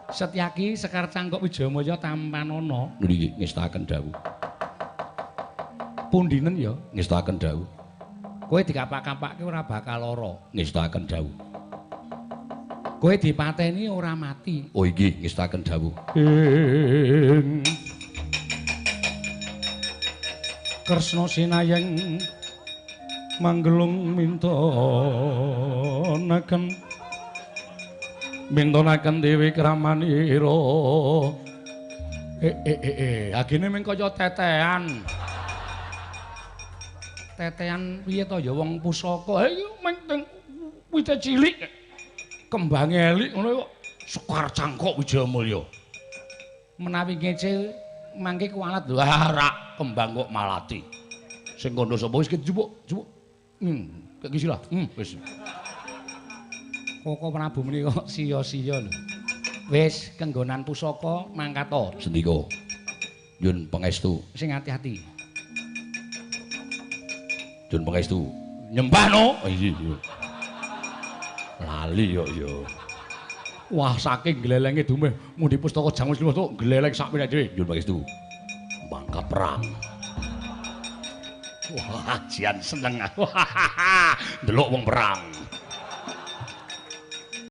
Setyaki Sekar Cangkok Wijayamaya Tampanana. Niki ngestaken dawuh. Pundinen ya? Ngestaken dawuh. Kowe dikapak-kapakke ora bakal lara. Ngestaken dawuh. Kowe dipateni ora mati. Oh inggih ngestaken dawuh. Kresna sinayeng manggelung mintonaken Dewi Kramanira. Agene mung kaya tetean. Tetean piye to ya wong pusaka. Ha iki mung wite cilik. Kembange elik ngono kok Sekar Cangkok Wijayamaya. Menawi ngece mangke kualat lho rak kembang kok malati. Sing kono sapa wis jupuk. Kek iki lah. Wis. Koko Prabu menika sia-sia lho. Wis kenggonan pusaka mangkat to. Sendika. Nyun pangestu. Sing ati-ati. Nyun pangestu. Nyembah no. Iya. Lali yo yo. Wah saking glelenge dumeh mundi pustaka Jang wis to gleleng sak meneh dhewe. Nyun pangestu. Mangka perang. Wah, jian seneng. Delok wong perang.